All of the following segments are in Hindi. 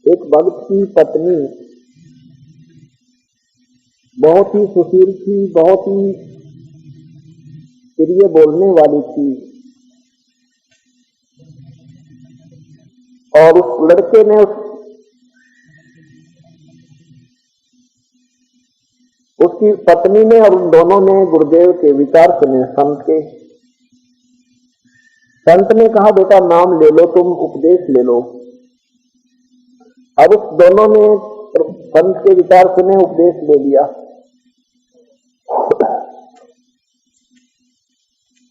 एक भक्त की पत्नी बहुत ही सुशील थी, बहुत ही प्रिय बोलने वाली थी, और उस लड़के ने उसकी पत्नी ने और उन दोनों ने गुरुदेव के विचार सुने। संत ने कहा, बेटा नाम ले लो, तुम उपदेश ले लो। अब उस दोनों ने संत के विचार सुने, उपदेश ले लिया।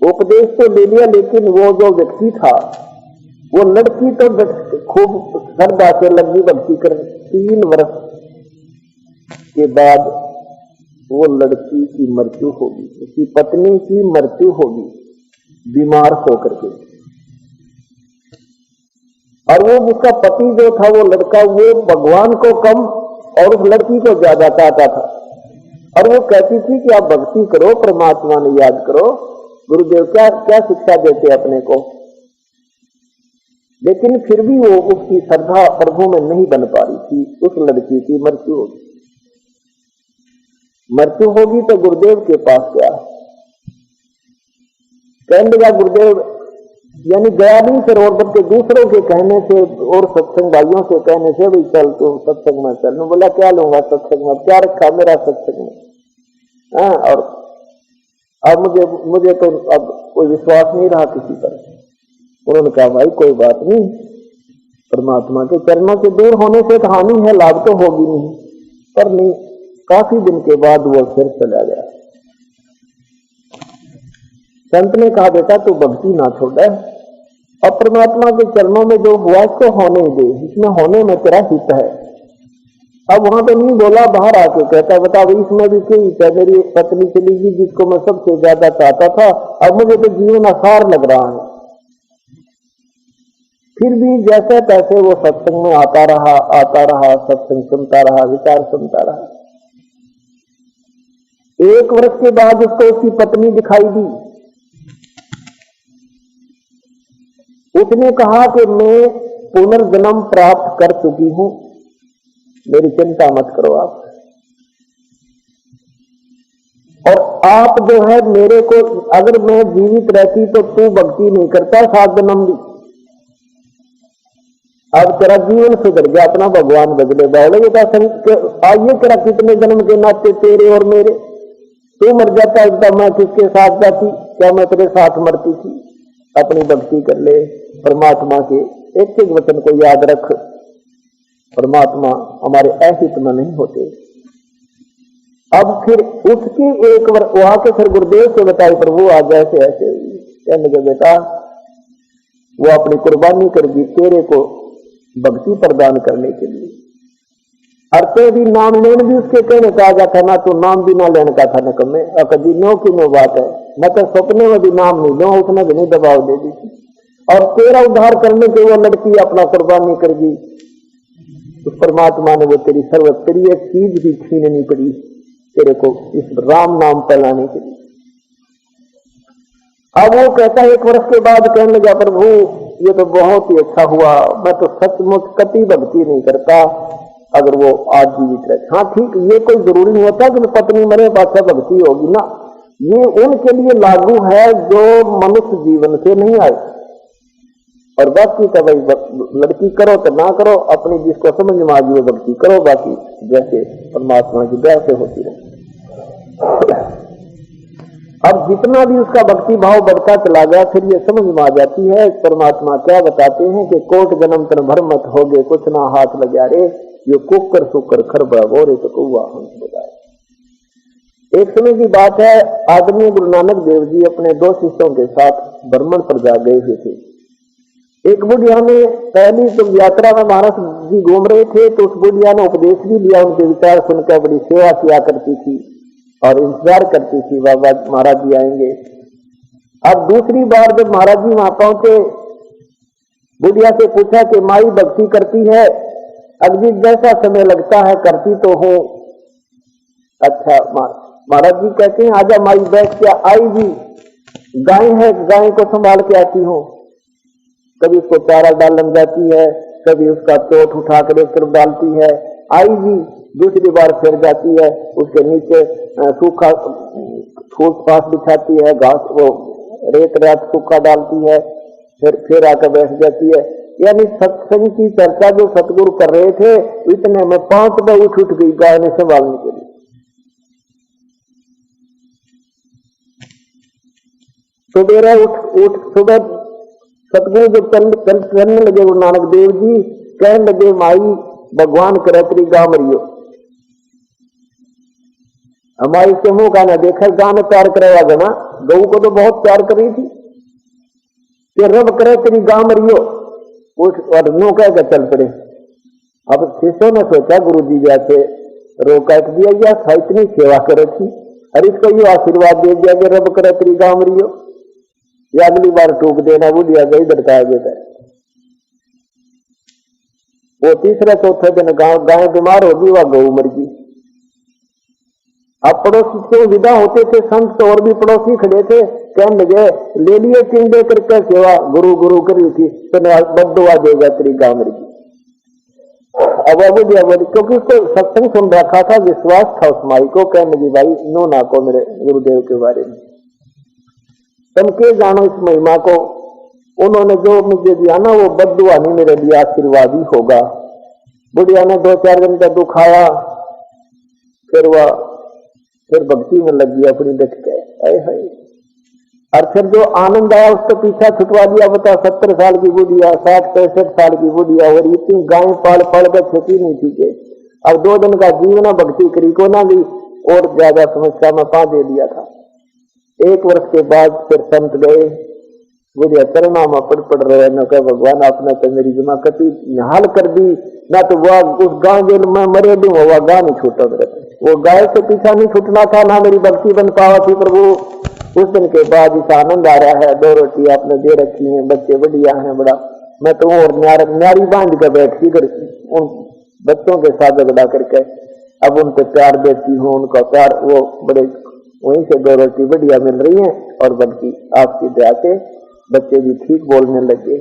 उपदेश तो ले लिया, लेकिन वो जो व्यक्ति था, वो लड़की तो खूब श्रद्धा से लगी भक्ति कर। 3 वर्ष के बाद वो लड़की की मृत्यु होगी, उसकी पत्नी की मृत्यु होगी बीमार होकर के। और वो उसका पति जो था, वो लड़का, वो भगवान को कम और उस लड़की को ज्यादा चाहता था। और वो कहती थी कि आप भक्ति करो, परमात्मा ने याद करो। गुरुदेव क्या क्या शिक्षा देते अपने को, लेकिन फिर भी वो उसकी श्रद्धा प्रभु में नहीं बन पा रही थी। उस लड़की की मृत्यु होगी। मृत्यु होगी तो गुरुदेव के पास गया, कहने लगा गुरुदेव, यानी गया नहीं सरोवर के दूसरों के कहने से और सत्संग भाइयों से कहने से, भाई चल तुम सत्संग में चल। बोला क्या लूंगा सत्संग में, क्या रखा मेरा सत्संग में। और अब मुझे तो अब कोई विश्वास नहीं रहा किसी पर। उन्होंने कहा भाई कोई बात नहीं, परमात्मा के चरणों से दूर होने से तो हानि है, लाभ तो होगी नहीं। पर नहीं, काफी दिन के बाद वो फिर चला गया। संत ने कहा, बेटा तू भक्ति ना छोड़, और परमात्मा के चरणों में जो हुआ इसको होने दे, इसमें होने में तेरा हित है। अब वहां तो नहीं बोला, बाहर आके कहता, बता भाई इसमें भी क्या हित है। मेरी पत्नी चली गई जिसको मैं सबसे ज्यादा चाहता था, अब मुझे तो जीवन आसार लग रहा है। फिर भी जैसे तैसे वो सत्संग में आता रहा, सत्संग सुनता रहा, विचार सुनता रहा। 1 वर्ष के बाद उसको उसकी पत्नी दिखाई दी। उसने कहा कि मैं पुनर्जन्म प्राप्त कर चुकी हूं, मेरी चिंता मत करो आप। और आप जो है मेरे को, अगर मैं जीवित रहती तो तू भक्ति नहीं करता 7 जन्म भी। अब तेरा जीवन सुधर गया, अपना भगवान बदले बावले। आइए तेरा कितने जन्म के नाते तेरे और मेरे, तू मर जाता एकदम, मैं किसके साथ जाती, क्या मैं तेरे साथ मरती थी। अपनी भक्ति कर ले, परमात्मा के एक एक वचन को याद रख। परमात्मा हमारे अहित में नहीं होते। अब फिर उसकी 1 वर्ष वहां के फिर गुरुदेव से बताई, प्रभु आज ऐसे ऐसे हुई। कहने लगे बेटा वो अपनी कुर्बानी करेगी तेरे को भक्ति प्रदान करने के लिए। अर्थे भी नाम लेने भी उसके कहने का आ जाता ना, तो नाम भी ना लेने का था नकम्मे। कभी नो की नो बात है, मैं तो सपने में भी नाम नहीं लो, उसने भी नहीं दबाव दे दी थी। और तेरा उद्धार करने के वो लड़की अपना कुर्बानी करेगी, उस परमात्मा ने वो तेरी सर्वप्रिय चीज भी छीननी पड़ी तेरे को इस राम नाम फैलाने के लिए। अब वो कहता है 1 वर्ष के बाद कहने लगा, प्रभु ये तो बहुत ही अच्छा हुआ, मैं तो सचमुच कति भक्ति नहीं करता अगर वो आज जीवित रहे। हाँ ठीक, ये कोई जरूरी नहीं होता कि पत्नी मरे बादशाह भक्ति होगी ना, ये उनके लिए लागू है जो मनुष्य जीवन से नहीं आए। और बाकी का भाई लड़की करो तो ना करो, अपनी जिसको समझ में आ गई वो भक्ति करो, बाकी जैसे परमात्मा की दया से होती रहे। अब जितना भी उसका भक्ति भाव बढ़ता चला गया, फिर ये समझ में आ जाती है परमात्मा क्या बताते हैं कि कोट जन्म तन भर मत होगे, कुछ ना हाथ लगा रे, ये कुकर सुकर खरबा गोरे तो कौआ हंस बताए। एक समय की बात है, आदरणीय गुरु नानक देव जी अपने 2 शिष्यों के साथ भ्रमण पर जा गए हुए थे। एक बुढ़िया ने पहली तो यात्रा में महाराज जी घूम रहे थे, तो उस बुढ़िया ने उपदेश भी लिया, उनके विचार सुनकर बड़ी सेवा किया करती थी और इंतजार करती थी बाबा महाराज जी आएंगे। अब दूसरी बार जब महाराज जी वहां पहुंचे, बुढ़िया से पूछा कि माई भक्ति करती है? अभी जैसा समय लगता है करती तो हो। अच्छा महाराज जी कहते हैं आजा माई बैठ क्या आई जी, गाय है गाय को संभाल के आती हूँ, कभी उसको चारा डालन जाती है, कभी उसका चोट उठा कर एक तरफ डालती है, आई जी दूसरी बार फिर जाती है, उसके नीचे सूखा फूस फास बिछाती है, घास वो रेत रात सूखा डालती है, फिर आकर बैठ जाती है। यानी सत्संग की चर्चा जो सतगुरु कर रहे थे, इतने में 5 बजे उठ गई गाय ने संभालने के लिए। सुबेरा उठ सुबह सतगुरु जब चलने लगे गुरु नानक देव जी, कहने लगे माई भगवान करे तेरी गांव मरियो। हमारी के मुंह का ना देखा गांव में प्यार करेगा गना, गऊ को तो बहुत प्यार कर रही थी कि रब करे तेरी गांव मरियो। उठ और नो कह कर चल पड़े। अब शिष्यों ने सोचा गुरु जी जैसे रो काट दिया गया, इतनी सेवा करे थी, और इसको ये आशीर्वाद दे दिया कि रब करे तेरी गांव मरियो, या अगली बार टूक देना बुढ़िया गई दड़काया देता है। वो तीसरे चौथे दिन गाय बीमार होगी, वह गऊ मर गई। अब पड़ोसी से विदा होते थे संत, तो और भी पड़ोसी खड़े थे, कहने लगे ले लिए चिंडे करके सेवा गुरु गुरु करी थी, तो बदुआ देगा तेरी गांव मर गई। अब बुढ़िया बोली, क्योंकि उसको सत्संग सुन रखा था, विश्वास था उस माई को, कहने लगी भाई नो ना को मेरे गुरुदेव के बारे में तुम के जानो इस महिमा को, उन्होंने जो मुझे दिया ना वो बद्दुआ नहीं मेरे लिए आशीर्वाद ही होगा। बुढ़िया ने 2-4 दिन का दुख आया, फिर भक्ति में लग गया अपनी डट के, और फिर जो आनंद आया उसको पीछा छुटवा दिया। बता 70 साल की बुढ़िया, 60-65 साल की बुढ़िया, और इतनी गाय पाल कर खेती नहीं थी के अब 2 दिन का जीवन भक्ति करी को ना ली, और ज्यादा समस्या में पा दे दिया था। 1 वर्ष के बाद फिर संत गए, बुढ़िया चरणा में पड़ रहे न कह भगवान आपने तो मेरी जमा कति निहाल कर दी, ना तो वह उस गांव जो मैं मरे दूं वह गांव नहीं छूटा मेरे, वो गाय से पीछा नहीं छूटना था, ना मेरी भक्ति बन पावा थी प्रभु। उस दिन के बाद इस आनंद आ रहा है, 2 रोटी आपने दे रखी है, बच्चे बढ़िया हैं बड़ा, मैं तो और न्यारी बांध कर बैठी कर उन बच्चों के साथ झगड़ा करके अब उन पर प्यार देती हूँ, उनका प्यार वो बड़े वहीं से 2 रोटी बढ़िया मिल रही है, और बल्कि आपकी दया से बच्चे भी ठीक बोलने लगे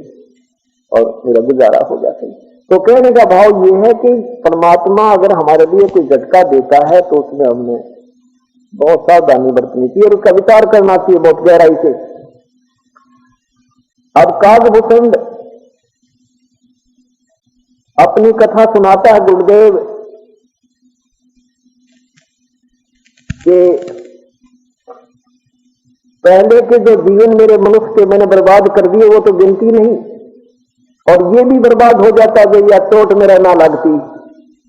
और मेरा गुजारा हो जाता है। तो कहने का भाव ये है कि परमात्मा अगर हमारे लिए कोई झटका देता है तो उसमें हमने बहुत सावधानी बरतनी चाहिए और उसका विचार करना चाहिए बहुत गहराई से। अब कागभूषण अपनी कथा सुनाता है गुरुदेव के पहले के जो जीवन मेरे मनुष्य के मैंने बर्बाद कर दिए वो तो गिनती नहीं, और ये भी बर्बाद हो जाता है या चोट मेरा ना लगती,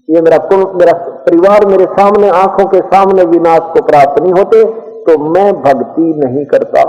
ये मेरा परिवार मेरे सामने आंखों के सामने विनाश को प्राप्त नहीं होते, तो मैं भक्ति नहीं करता।